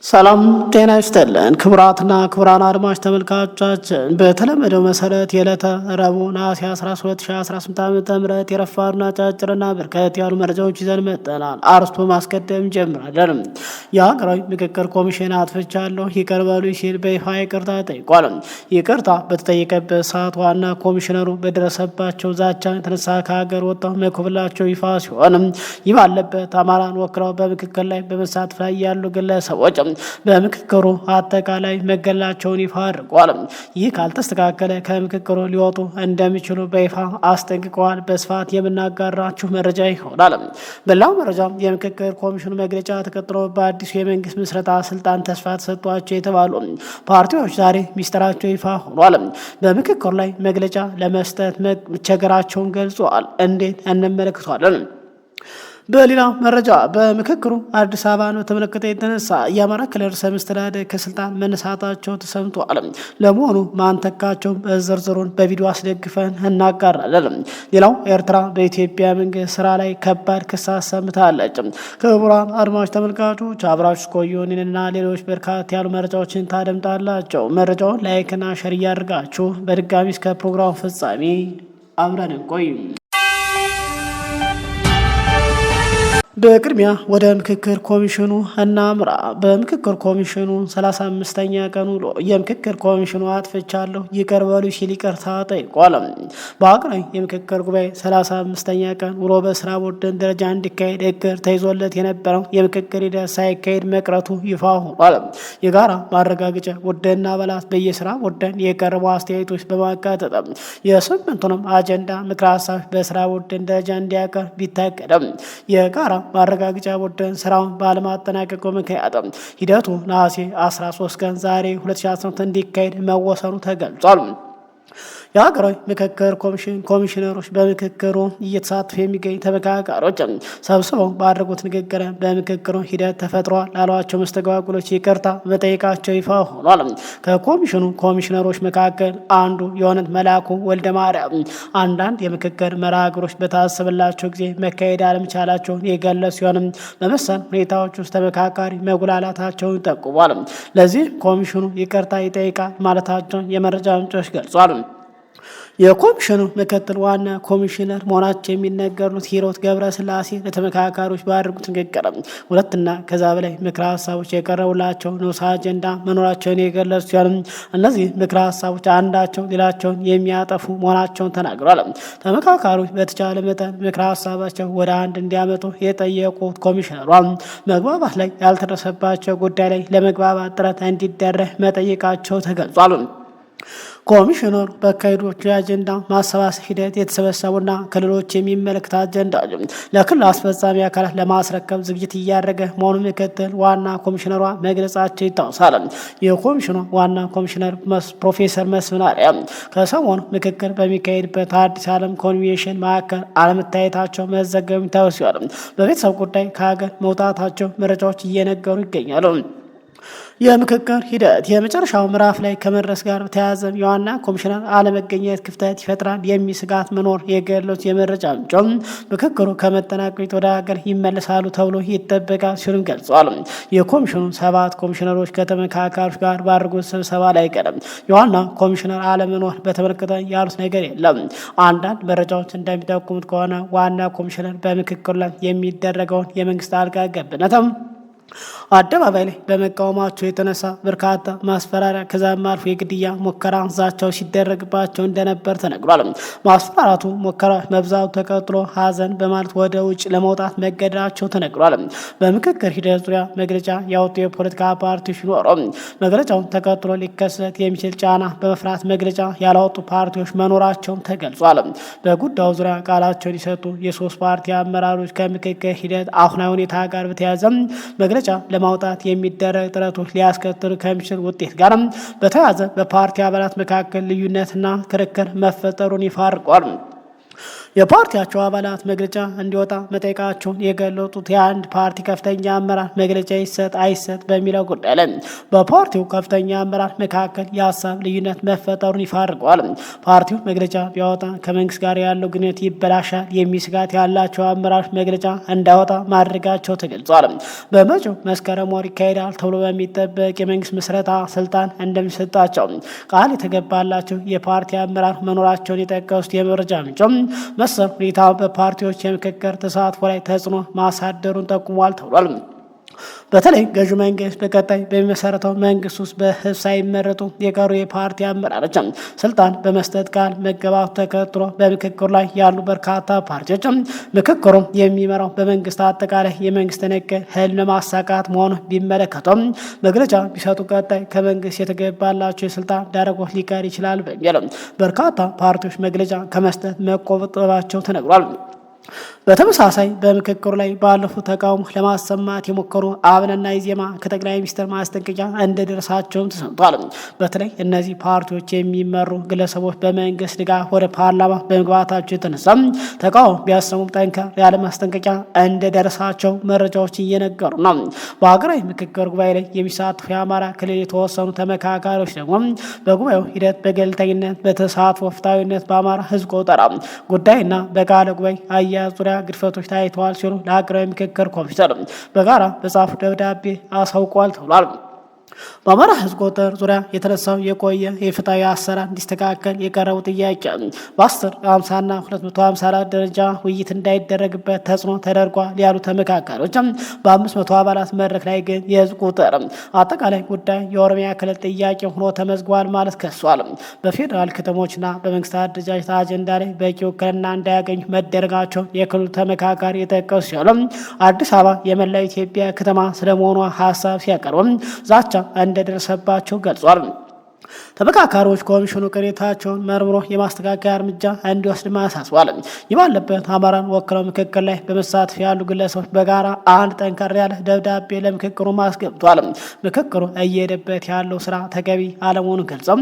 ሰላም ጤና ይስጥልን ክቡራትና ክቡራን አድማጭ ተመልካቾቻችን በተለመደው መሰረት የዕለተ ረቡዕ ነሐሴ 12 2018 ዓ.ም የረፋዱና አጫጭርና በርከት ያሉ መረጃዎች ይዘን መጥተናል። አርስቶ ማስቀደም እንጀምራለን። የሀገራዊ ምክክር ኮሚሽን አጥፍቻለሁ ይቅር በሉኝ ሲል በይፋ ይቅርታ ጠይቋል። ይቅርታ በተጠየቀበት ሰዓት ዋና ኮሚሽነሩ በደረሰባቸው ዛቻ የተነሳ ከሀገር ወጥተው መኮብላቸው ይፋ ሲሆን ይህ ባለበት አማራን ወክለው በምክክር ላይ በመሳተፍ ላይ ያሉ ግለሰቦች በምክክሩ አጠቃላይ መገለላቸውን ይፋ አድርገዋል። ይህ ካልተስተካከለ ከምክክሩ ሊወጡ እንደሚችሉ በይፋ አስጠንቅቀዋል። በስፋት የምናጋራችሁ መረጃ ይሆናል። በሌላው መረጃ የምክክር ኮሚሽኑ መግለጫ ተከትሎ በአዲሱ የመንግስት ምስረታ ስልጣን ተስፋ ተሰጥቷቸው የተባሉ ፓርቲዎች ዛሬ ሚስጥራቸው ይፋ ሆኗል። በምክክሩ ላይ መግለጫ ለመስጠት መቸገራቸውን ገልጸዋል። እንዴት እንመለከቷለን። በሌላ መረጃ በምክክሩ አዲስ አበባን በተመለከተ የተነሳ የአማራ ክልል ርዕሰ መስተዳድር ከስልጣን መነሳታቸው ተሰምቷል። ለመሆኑ ማን ተካቸው? ዝርዝሩን በቪዲዮ አስደግፈን እናጋራለን። ሌላው ኤርትራ በኢትዮጵያ መንግስት ስራ ላይ ከባድ ክስ አሰምታለች። ክቡራን አድማጭ ተመልካቾች አብራችሁ ቆዩንና ሌሎች በርካታ ያሉ መረጃዎችን ታደምጣላቸው። መረጃውን ላይክና ሸር እያደርጋችሁ በድጋሚ እስከ ፕሮግራሙ ፍጻሜ አብረን እንቆይ። በቅድሚያ ወደ ምክክር ኮሚሽኑ እናምራ። በምክክር ኮሚሽኑ 35ኛ ቀን ውሎ የምክክር ኮሚሽኑ አጥፍቻለሁ ይቅር በሉኝ ሲል ይቅርታ ጠይቋል። በሀገራዊ የምክክር ጉባኤ 35ኛ ቀን ውሎ በስራ ቡድን ደረጃ እንዲካሄድ እቅድ ተይዞለት የነበረው የምክክር ሂደት ሳይካሄድ መቅረቱ ይፋ ሆኗል። የጋራ ማረጋገጫ ቡድንና አባላት በየስራ ቡድን የቀረቡ አስተያየቶች በማካተት የስምንቱንም አጀንዳ ምክረ ሀሳብ በስራ ቡድን ደረጃ እንዲያቀርብ ቢታቀድም የጋራ ማረጋገጫ ቡድን ስራውን ባለማጠናቀቁ ምክንያት ሂደቱ ነሐሴ 13 ቀን ዛሬ 2018 እንዲካሄድ መወሰኑ ተገልጿል። የሀገራዊ ምክክር ኮሚሽነሮች በምክክሩ እየተሳተፉ የሚገኙ ተመካካሪዎች ሰብስበው ባደረጉት ንግግር በምክክሩ ሂደት ተፈጥሯል ላሏቸው መስተጓጉሎች ይቅርታ መጠየቃቸው ይፋ ሆኗል። ከኮሚሽኑ ኮሚሽነሮች መካከል አንዱ የሆኑት መላኩ ወልደ ማርያም አንዳንድ የምክክር መርሃ ግብሮች በታሰበላቸው ጊዜ መካሄድ አለመቻላቸውን የገለጹ ሲሆንም በመሰል ሁኔታዎች ውስጥ ተመካካሪ መጉላላታቸውን ጠቁሟል። ለዚህ ኮሚሽኑ ይቅርታ ይጠይቃል ማለታቸውን የመረጃ ምንጮች ገልጿል። የኮሚሽኑ ምክትል ዋና ኮሚሽነር መሆናቸው የሚነገሩት ሂሩት ገብረስላሴ ለተመካካሪዎች ባደረጉት ንግግር ሁለትና ከዛ በላይ ምክረ ሀሳቦች የቀረቡላቸው ንዑስ አጀንዳ መኖራቸውን የገለጹ ሲሆን እነዚህ ምክረ ሀሳቦች አንዳቸው ሌላቸውን የሚያጠፉ መሆናቸውን ተናግረዋል። ተመካካሪዎች በተቻለ መጠን ምክረ ሀሳባቸው ወደ አንድ እንዲያመጡ የጠየቁት ኮሚሽነሯ መግባባት ላይ ያልተደረሰባቸው ጉዳይ ላይ ለመግባባት ጥረት እንዲደረግ መጠየቃቸው ተገልጿል። ኮሚሽነሩ በካሄዶቹ የአጀንዳ ማሰባሰብ ሂደት የተሰበሰቡና ክልሎች የሚመለከት አጀንዳ ለክልል አስፈጻሚ አካላት ለማስረከብ ዝግጅት እያደረገ መሆኑን ምክትል ዋና ኮሚሽነሯ መግለጻቸው ይታወሳል። የኮሚሽኑ ዋና ኮሚሽነር ፕሮፌሰር መስፍን አርአያ ከሰሞኑ ምክክር በሚካሄድበት አዲስ ዓለም ኮንቬንሽን ማዕከል አለመታየታቸው መዘገቡ ይታወሳል። በቤተሰብ ጉዳይ ከሀገር መውጣታቸው መረጃዎች እየነገሩ ይገኛሉ። የምክክር ሂደት የመጨረሻው ምዕራፍ ላይ ከመድረስ ጋር በተያያዘ የዋና ኮሚሽነር አለመገኘት ክፍተት ይፈጥራል የሚል ስጋት መኖር የገለጹት የመረጃ ምንጮች ምክክሩ ከመጠናቀቁ ወደ ሀገር ይመለሳሉ ተብሎ ይጠበቃል ሲሉም ገልጸዋል። የኮሚሽኑ 7 ኮሚሽነሮች ከተመካካሪዎች ጋር ባደረጉት ስብሰባ ላይ ቀደም የዋና ኮሚሽነር አለመኖር በተመለከተ ያሉት ነገር የለም። አንዳንድ መረጃዎች እንደሚጠቁሙት ከሆነ ዋና ኮሚሽነር በምክክሩ ላይ የሚደረገውን የመንግስት ጣልቃ ገብነትም አደባባይ ላይ በመቃወማቸው የተነሳ በርካታ ማስፈራሪያ ከዛም አልፎ የግድያ ሙከራ ዛቻው ሲደረግባቸው እንደነበር ተነግሯል። ማስፈራራቱ ሙከራ መብዛቱ ተቀጥሎ ሀዘን በማለት ወደ ውጭ ለመውጣት መገደዳቸው ተነግሯል። በምክክር ሂደት ዙሪያ መግለጫ ያወጡ የፖለቲካ ፓርቲዎች ሲኖሩ መግለጫውን ተቀጥሎ ሊከሰት የሚችል ጫና በመፍራት መግለጫ ያላወጡ ፓርቲዎች መኖራቸውም ተገልጿል። በጉዳዩ ዙሪያ ቃላቸውን የሰጡ የሶስት ፓርቲ አመራሮች ከምክክር ሂደት አሁናዊ ሁኔታ ጋር በተያያዘ መግለጫ ለማውጣት የሚደረግ ጥረቶች ሊያስከትሉ ከሚችል ውጤት ጋር በተያያዘ በፓርቲ አባላት መካከል ልዩነትና ክርክር መፈጠሩን ይፋ አድርጓል። የፓርቲያቸው አባላት መግለጫ እንዲወጣ መጠየቃቸውን የገለጹት የአንድ ፓርቲ ከፍተኛ አመራር መግለጫ ይሰጥ አይሰጥ በሚለው ጉዳይ ላይ በፓርቲው ከፍተኛ አመራር መካከል የሀሳብ ልዩነት መፈጠሩን ይፋ አድርገዋል። ፓርቲው መግለጫ ቢያወጣ ከመንግስት ጋር ያለው ግንኙነት ይበላሻል የሚል ስጋት ያላቸው አመራሮች መግለጫ እንዳወጣ ማድረጋቸው ተገልጿል። በመጪው መስከረም ወር ይካሄዳል ተብሎ በሚጠበቅ የመንግስት ምስረታ ስልጣን እንደሚሰጣቸው ቃል የተገባላቸው የፓርቲ አመራር መኖራቸውን የጠቀሱት የመረጃ ምንጭም መሰል ሁኔታ በፓርቲዎች የምክክር ተሳትፎ ላይ ተጽዕኖ ማሳደሩን ጠቁሟል ተብሏል። በተለይ ገዢ መንግስት በቀጣይ በሚመሰረተው መንግስት ውስጥ በህዝብ ሳይመረጡ የቀሩ የፓርቲ አመራሮች ስልጣን በመስጠት ቃል መገባቱ ተከትሎ በምክክሩ ላይ ያሉ በርካታ ፓርቲዎች ምክክሩ የሚመራው በመንግስት አጠቃላይ የመንግስት እቅድ ህልም ለማሳካት መሆኑ ቢመለከቱም መግለጫ ቢሰጡ ቀጣይ ከመንግስት የተገባላቸው የስልጣን ዳረጎት ሊቀር ይችላል በሚል በርካታ ፓርቲዎች መግለጫ ከመስጠት መቆጠባቸው ተነግሯል። በተመሳሳይ በምክክሩ ላይ ባለፉት ተቃውሞ ለማሰማት የሞከሩ አብንና ኢዜማ ከጠቅላይ ሚኒስትር ማስጠንቀቂያ እንደደረሳቸውም ተሰምቷል። በተለይ እነዚህ ፓርቲዎች የሚመሩ ግለሰቦች በመንግስት ድጋፍ ወደ ፓርላማ በመግባታቸው የተነሳ ተቃውሞ ቢያሰሙም ጠንከር ያለ ማስጠንቀቂያ እንደደረሳቸው መረጃዎች እየነገሩ ነው። በሀገራዊ ምክክር ጉባኤ ላይ የሚሳተፉ የአማራ ክልል የተወሰኑ ተመካካሪዎች ደግሞ በጉባኤው ሂደት በገለልተኝነት በተሳትፎ ፍትሐዊነት በአማራ ህዝብ ቆጠራ ጉዳይና በቃለ ጉባኤ አያያዝ ዙሪያ ግድፈቶች ታይተዋል ሲሉ ለሀገራዊ ምክክር ኮሚሽን በጋራ በጻፉ ደብዳቤ አሳውቋል ተብሏል። በአማራ ህዝብ ቁጥር ዙሪያ የተነሳው የቆየ የፍትሐዊ አሰራር እንዲስተካከል የቀረቡ ጥያቄ በ10፣ 50ና 254 ደረጃ ውይይት እንዳይደረግበት ተጽዕኖ ተደርጓል ያሉ ተመካካሪዎች በ500 አባላት መድረክ ላይ ግን የህዝብ ቁጥር አጠቃላይ ጉዳይ የኦሮሚያ ክልል ጥያቄ ሆኖ ተመዝግቧል ማለት ከሷል። በፌዴራል ከተሞችና በመንግስት አደረጃጀት አጀንዳ ላይ በቂ ውክልና እንዳያገኙ መደረጋቸው የክልሉ ተመካካሪ የጠቀሱ ሲሆን አዲስ አበባ የመላው ኢትዮጵያ ከተማ ስለመሆኗ ሀሳብ ሲያቀርቡ ዛቻ እንደደረሰባቸው ገልጿል። ተመካካሪዎች ኮሚሽኑ ቅሬታቸውን መርምሮ የማስተካከያ እርምጃ እንዲወስድ አሳስቧል። ይህ ባለበት አማራን ወክለው ምክክር ላይ በመሳተፍ ያሉ ግለሰቦች በጋራ አንድ ጠንከር ያለ ደብዳቤ ለምክክሩ ማስገብቷል። ምክክሩ እየሄደበት ያለው ስራ ተገቢ አለመሆኑን ገልጸው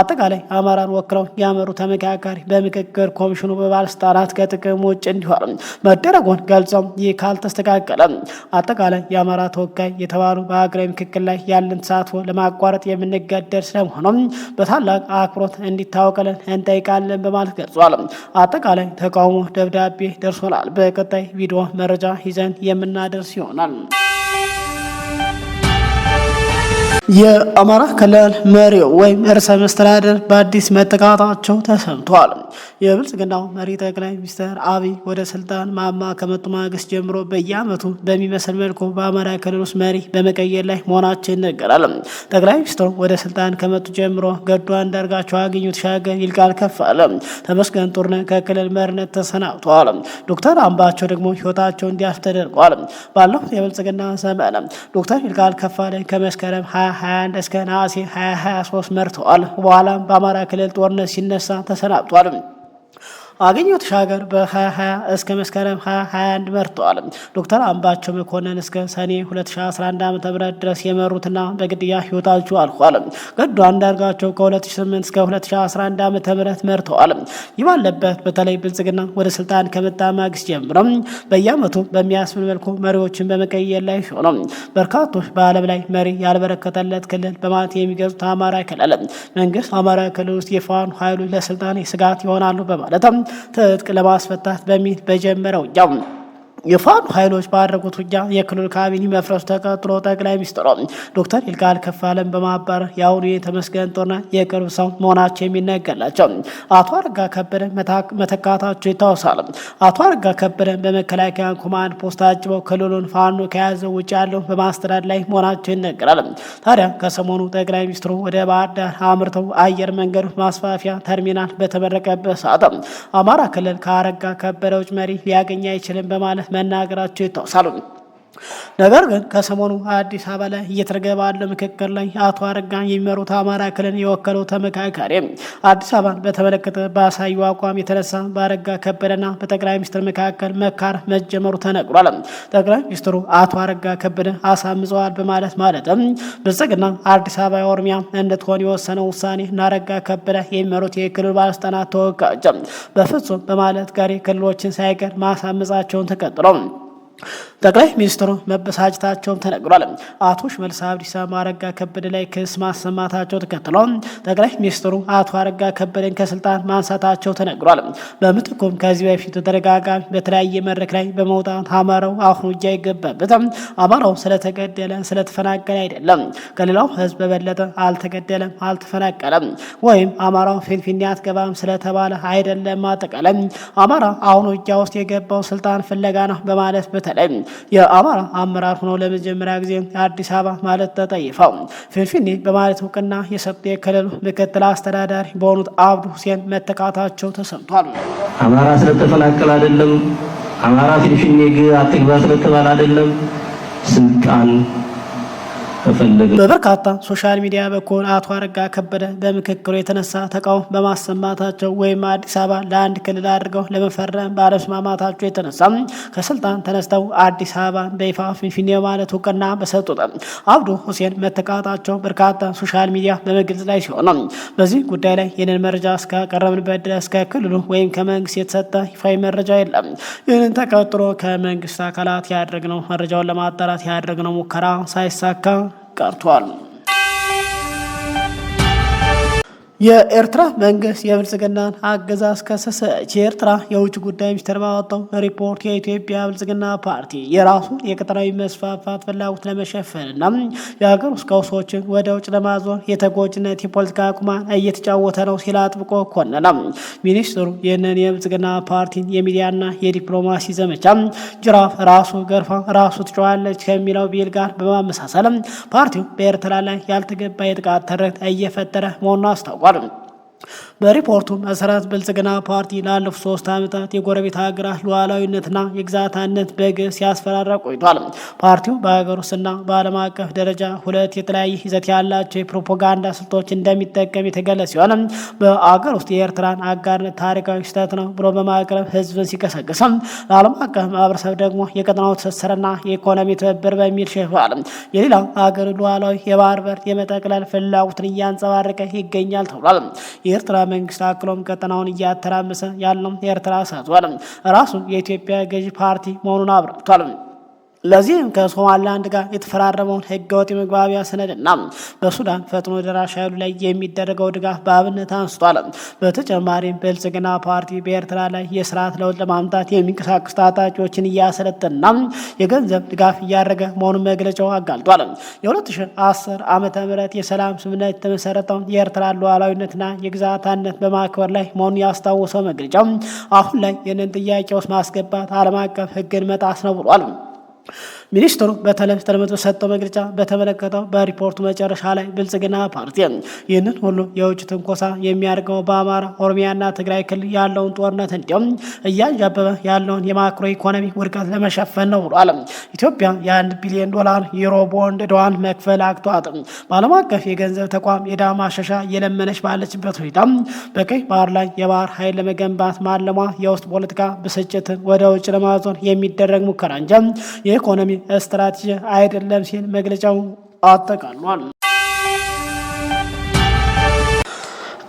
አጠቃላይ አማራን ወክለው ያመሩ ተመካካሪ በምክክር ኮሚሽኑ በባለስልጣናት ከጥቅም ውጭ እንዲሆን መደረጉን ገልጸው ይህ ካልተስተካከለ አጠቃላይ የአማራ ተወካይ የተባሉ በሀገራዊ ምክክር ላይ ያለን ተሳትፎ ለማቋረጥ የምንገደድ ስለመሆኑ በታላቅ አክብሮት እንዲታወቅልን እንጠይቃለን በማለት ገልጿል። አጠቃላይ ተቃውሞ ደብዳቤ ደርሶናል። በቀጣይ ቪዲዮ መረጃ ይዘን የምናደርስ ይሆናል። የአማራ ክልል መሪው ወይም ርዕሰ መስተዳድር በአዲስ መጠቃታቸው ተሰምቷል። የብልጽግናው መሪ ጠቅላይ ሚኒስትር አብይ ወደ ስልጣን ማማ ከመጡ ማግስት ጀምሮ በየዓመቱ በሚመስል መልኩ በአማራ ክልል ውስጥ መሪ በመቀየር ላይ መሆናቸው ይነገራል። ጠቅላይ ሚኒስትሩ ወደ ስልጣን ከመጡ ጀምሮ ገዱ አንዳርጋቸው፣ አገኘሁ ተሻገር፣ ይልቃል ከፋለ፣ ተመስገን ጥሩነህ ከክልል መሪነት ተሰናብተዋል። ዶክተር አምባቸው ደግሞ ህይወታቸው እንዲያልፍ ተደርጓል። ባለፉት የብልጽግና ዘመን ዶክተር ይልቃል ከፋለ ከመስከረም 2021 እስከ ነሐሴ 2023 መርተዋል። በኋላም በአማራ ክልል ጦርነት ሲነሳ ተሰናብቷል። አገኘሁ ተሻገር በ2020 እስከ መስከረም 2021 መርተዋል። ዶክተር አምባቸው መኮንን እስከ ሰኔ 2011 ዓ.ም ድረስ የመሩትና በግድያ ህይወታቸው አልፏል። ገዱ አንዳርጋቸው ከ2008 እስከ 2011 ዓ.ም መርተዋል። ይህ ባለበት በተለይ ብልጽግና ወደ ስልጣን ከመጣ ማግስት ጀምሮ በየዓመቱ በሚያስብል መልኩ መሪዎችን በመቀየር ላይ ሲሆኑ በርካቶች በዓለም ላይ መሪ ያልበረከተለት ክልል በማለት የሚገዙት አማራ ክልል መንግስት አማራ ክልል ውስጥ የፋኖ ኃይሎች ለስልጣን ስጋት ይሆናሉ በማለት ትጥቅ ለማስፈታት በሚል በጀመረው የፋኖ ኃይሎች ባደረጉት ውጊያ የክልል ካቢኔ መፍረሱ ተቀጥሎ ጠቅላይ ሚኒስትሩ ዶክተር ይልቃል ከፋለን በማባረር የአሁኑ የተመስገን ጥሩነህ የቅርብ ሰው መሆናቸው የሚነገርላቸው አቶ አረጋ ከበደ መተካታቸው ይታወሳል። አቶ አረጋ ከበደ በመከላከያ ኮማንድ ፖስት አጅበው ክልሉን ፋኖ ከያዘው ውጭ ያለው በማስተዳደር ላይ መሆናቸው ይነገራል። ታዲያ ከሰሞኑ ጠቅላይ ሚኒስትሩ ወደ ባህር ዳር አምርተው አየር መንገዱ ማስፋፊያ ተርሚናል በተመረቀበት ሰዓት አማራ ክልል ከአረጋ ከበደ ውጭ መሪ ሊያገኝ አይችልም በማለት መናገራቸው ይታወሳል። ነገር ግን ከሰሞኑ አዲስ አበባ ላይ እየተደረገ ባለው ምክክር ላይ አቶ አረጋ የሚመሩት አማራ ክልል የወከለው ተመካካሪ አዲስ አበባን በተመለከተ ባሳዩ አቋም የተነሳ በአረጋ ከበደና በጠቅላይ ሚኒስትር መካከል መካር መጀመሩ ተነግሯል። ጠቅላይ ሚኒስትሩ አቶ አረጋ ከበደ አሳምፀዋል በማለት ማለትም ብልጽግና አዲስ አበባ የኦሮሚያ እንድትሆን የወሰነው ውሳኔ አረጋ ከበደ የሚመሩት የክልል ባለስልጣናት ተወካዮች በፍጹም በማለት ጋር ክልሎችን ሳይቀር ማሳመጻቸውን ተከትሎ ጠቅላይ ሚኒስትሩ መበሳጨታቸውም ተነግሯል። አቶ ሽመልስ አብዲሳ አረጋ ከበደ ላይ ክስ ማሰማታቸው ተከትሎ ጠቅላይ ሚኒስትሩ አቶ አረጋ ከበደን ከስልጣን ማንሳታቸው ተነግሯል። በምትኩም ከዚህ በፊት ተደጋጋሚ በተለያየ መድረክ ላይ በመውጣት አማራው አሁን እጅ አይገባበትም፣ አማራው ስለተገደለ ስለተፈናቀለ አይደለም፣ ከሌላው ህዝብ በበለጠ አልተገደለም አልተፈናቀለም፣ ወይም አማራው ፊንፊኔ አትገባም ስለተባለ አይደለም፣ አጠቃላይ አማራ አሁን እጃ ውስጥ የገባው ስልጣን ፍለጋ ነው በማለት በተለይ የአማራ አመራር ሆኖ ለመጀመሪያ ጊዜ አዲስ አበባ ማለት ተጠይፈው ፊንፊኔ በማለት እውቅና የሰጡ የክልሉ ምክትል አስተዳዳሪ በሆኑት አብዱ ሁሴን መተካታቸው ተሰምቷል። አማራ ስለተፈናቀለ አይደለም፣ አማራ ፊንፊኔ አትግባ ስለተባለ አይደለም፣ ስልጣን ተፈለገ። በበርካታ ሶሻል ሚዲያ በኩል አቶ አረጋ ከበደ በምክክሩ የተነሳ ተቃውሞ በማሰማታቸው ወይም አዲስ አበባ ለአንድ ክልል አድርገው ለመፈረም ባለመስማማታቸው የተነሳ ከስልጣን ተነስተው አዲስ አበባ በይፋ ፊንፊኔ ማለት እውቅና በሰጡት አብዱ ሁሴን መተካታቸው በርካታ ሶሻል ሚዲያ በመግለጽ ላይ ሲሆን በዚህ ጉዳይ ላይ ይህንን መረጃ እስካቀረብንበት ድረስ ከክልሉ ወይም ከመንግስት የተሰጠ ይፋዊ መረጃ የለም። ይህንን ተከትሎ ከመንግስት አካላት ያደረግነው መረጃውን ለማጣራት ያደረግነው ሙከራ ሳይሳካ ቀርቷል። የኤርትራ መንግስት የብልጽግናን አገዛዝ ከሰሰች። የኤርትራ የውጭ ጉዳይ ሚኒስቴር ባወጣው ሪፖርት የኢትዮጵያ ብልጽግና ፓርቲ የራሱን የቀጠናዊ መስፋፋት ፍላጎት ለመሸፈንና የሀገር ውስጥ ቀውሶችን ወደ ውጭ ለማዞር የተጎጂነት የፖለቲካ አቁማን እየተጫወተ ነው ሲል አጥብቆ ኮነነ። ሚኒስትሩ ይህንን የብልጽግና ፓርቲን የሚዲያና የዲፕሎማሲ ዘመቻ ጅራፍ ራሱ ገርፋ ራሱ ትጮኻለች ከሚለው ቢል ጋር በማመሳሰል ፓርቲው በኤርትራ ላይ ያልተገባ የጥቃት ተረት እየፈጠረ መሆኑን አስታውቋል። በሪፖርቱ መሰረት ብልጽግና ፓርቲ ላለፉት 3 ዓመታት የጎረቤት ሀገራት ሉዓላዊነትና የግዛታነት በግፍ ሲያስፈራራ ቆይቷል። ፓርቲው በሀገር ውስጥና በዓለም አቀፍ ደረጃ 2 የተለያየ ይዘት ያላቸው የፕሮፓጋንዳ ስልቶች እንደሚጠቀም የተገለጸ ሲሆን በአገር ውስጥ የኤርትራን አጋርነት ታሪካዊ ስህተት ነው ብሎ በማቅረብ ህዝብን ሲቀሰቅስ፣ ለዓለም አቀፍ ማህበረሰብ ደግሞ የቀጠናው ትስስርና የኢኮኖሚ ትብብር በሚል ሸፍቷል። የሌላ ሀገር ሉዓላዊ የባህር በር የመጠቅለል ፍላጎትን እያንጸባረቀ ይገኛል ተብሏል። የኤርትራ መንግስት አክሎም ቀጠናውን እያተራመሰ ያለው የኤርትራ ሳቷል ራሱ የኢትዮጵያ ገዢ ፓርቲ መሆኑን አብራርቷል። ለዚህም ከሶማሊላንድ ጋር የተፈራረመውን ህገወጥ የመግባቢያ ሰነድና በሱዳን ፈጥኖ ደራሽ ኃይሉ ላይ የሚደረገው ድጋፍ በአብነት አንስቷል። በተጨማሪም ብልጽግና ፓርቲ በኤርትራ ላይ የስርዓት ለውጥ ለማምጣት የሚንቀሳቀሱ ታጣቂዎችን እያሰለጠና የገንዘብ ድጋፍ እያደረገ መሆኑን መግለጫው አጋልጧል። የ2010 ዓመተ ምህረት የሰላም ስምምነት የተመሰረተው የኤርትራ ሉዓላዊነትና የግዛታነት በማክበር ላይ መሆኑን ያስታወሰው መግለጫው አሁን ላይ ይህንን ጥያቄ ውስጥ ማስገባት ዓለም አቀፍ ህግን መጣስ ነው ብሏል። ሚኒስትሩ በተለይ በሰጠው መግለጫ በተመለከተው በሪፖርቱ መጨረሻ ላይ ብልጽግና ፓርቲ ይህንን ሁሉ የውጭ ትንኮሳ የሚያደርገው በአማራ ኦሮሚያና ትግራይ ክልል ያለውን ጦርነት እንዲሁም እያንዣበበ ያለውን የማክሮ ኢኮኖሚ ውድቀት ለመሸፈን ነው ብሏል። ኢትዮጵያ የ1 ቢሊዮን ዶላር ዩሮ ቦንድ ዕዳዋን መክፈል አቅቷት በዓለም አቀፍ የገንዘብ ተቋም የዕዳ ማሻሻ እየለመነች ባለችበት ሁኔታ በቀይ ባህር ላይ የባህር ኃይል ለመገንባት ማለሟ የውስጥ ፖለቲካ ብስጭትን ወደ ውጭ ለማዞር የሚደረግ ሙከራ እንጂ የኢኮኖሚ ስትራቴጂ አይደለም ሲል መግለጫው አጠቃሏል።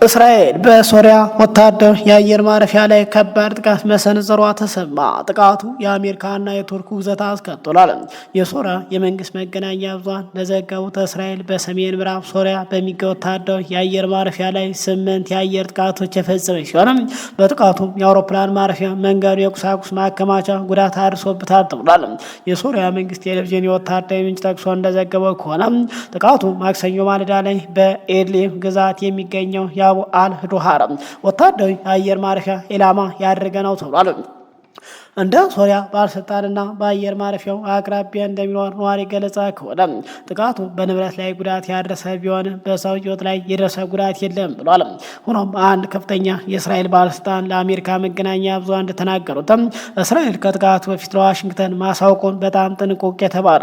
እስራኤል በሶሪያ ወታደር የአየር ማረፊያ ላይ ከባድ ጥቃት መሰንዘሯ ተሰማ። ጥቃቱ የአሜሪካና የቱርክ ውግዘት አስከትሏል። የሶሪያ የመንግስት መገናኛ ብዙሃን እንደዘገቡት እስራኤል በሰሜን ምዕራብ ሶሪያ በሚገኝ ወታደር የአየር ማረፊያ ላይ 8 የአየር ጥቃቶች የፈጸመች ሲሆን በጥቃቱም የአውሮፕላን ማረፊያ መንገዱ፣ የቁሳቁስ ማከማቻ ጉዳት አድርሶበታል ተብሏል። የሶሪያ መንግስት ቴሌቪዥን የወታደራዊ ምንጭ ጠቅሶ እንደዘገበው ከሆነ ጥቃቱ ማክሰኞ ማለዳ ላይ በኢድሊብ ግዛት የሚገኘው አል ዱሃር ወታደራዊ አየር ማረፊያ ኢላማ ያደረገ ነው ተብሏል። እንደ ሶሪያ ባለስልጣንና በአየር ማረፊያው አቅራቢያ እንደሚኖር ነዋሪ ገለጻ ከሆነ ጥቃቱ በንብረት ላይ ጉዳት ያደረሰ ቢሆን በሰው ሕይወት ላይ የደረሰ ጉዳት የለም ብሏል። ሆኖም አንድ ከፍተኛ የእስራኤል ባለስልጣን ለአሜሪካ መገናኛ ብዙሃን እንደተናገሩት እስራኤል ከጥቃቱ በፊት ለዋሽንግተን ማሳወቁን በጣም ጥንቁቅ የተባለ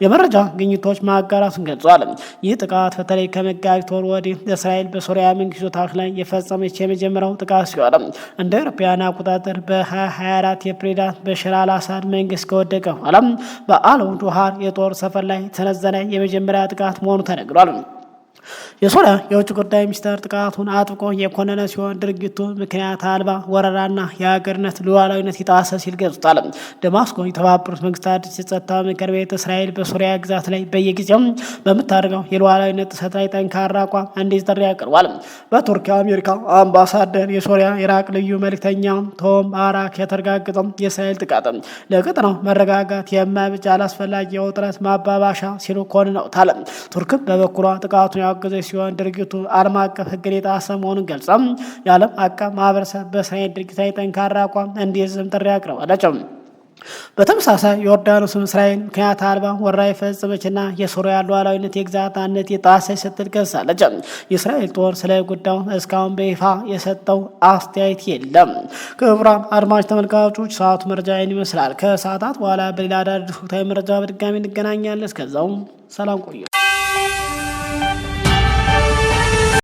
የመረጃ ግኝቶች ማጋራቱን ገልጿል። ይህ ጥቃት በተለይ ከመጋቢት ወር ወዲህ እስራኤል በሶሪያ መንግስት ይዞታዎች ላይ የፈጸመች የመጀመሪያው ጥቃት ሲሆን እንደ አውሮፓውያን አቆጣጠር በ2024 የፕሬዝዳንት በሽር አልአሳድ መንግስት ከወደቀ በኋላ በአል ዱሃር የጦር ሰፈር ላይ የተሰነዘረ የመጀመሪያ ጥቃት መሆኑ ተነግሯል። የሶሪያ የውጭ ጉዳይ ሚኒስቴር ጥቃቱን አጥብቆ የኮነነ ሲሆን ድርጊቱ ምክንያት አልባ ወረራና የሀገርነት ሉዓላዊነት የጣሰ ሲል ገልጿል። ደማስቆ የተባበሩት መንግስታት የጸጥታ ምክር ቤት እስራኤል በሶሪያ ግዛት ላይ በየጊዜው በምታደርገው የሉዓላዊነት ጥሰት ላይ ጠንካራ አቋም እንዲይዝ ጥሪ አቅርቧል። በቱርክ የአሜሪካ አምባሳደር የሶሪያ ኢራቅ ልዩ መልእክተኛ ቶም ባራክ የተረጋገጠው የእስራኤል ጥቃት ለቀጠናው መረጋጋት የማይበጅ አላስፈላጊ የውጥረት ማባባሻ ሲሉ ኮንነውታል። ቱርክም በበኩሏ ጥቃቱን ያወገዘ ሲሆን ድርጊቱ ዓለም አቀፍ ሕግን የጣሰ መሆኑን ገልጸው የዓለም አቀፍ ማህበረሰብ በእስራኤል ድርጊት ላይ ጠንካራ አቋም እንዲይዝም ጥሪ አቅርባለች። በተመሳሳይ ዮርዳኖስም እስራኤል ምክንያት አልባ ወረራ የፈጸመችና የሶሪያ ሉዓላዊነት የግዛት አንድነት የጣሰች ስትል ከሳለች። የእስራኤል ጦር ስለ ጉዳዩ እስካሁን በይፋ የሰጠው አስተያየት የለም። ክቡራን አድማጭ ተመልካቾች ሰዓቱ መረጃ ይህን ይመስላል። ከሰዓታት በኋላ በሌላ አዳዲስ ወቅታዊ መረጃ በድጋሚ እንገናኛለን። እስከዛው ሰላም ቆዩ።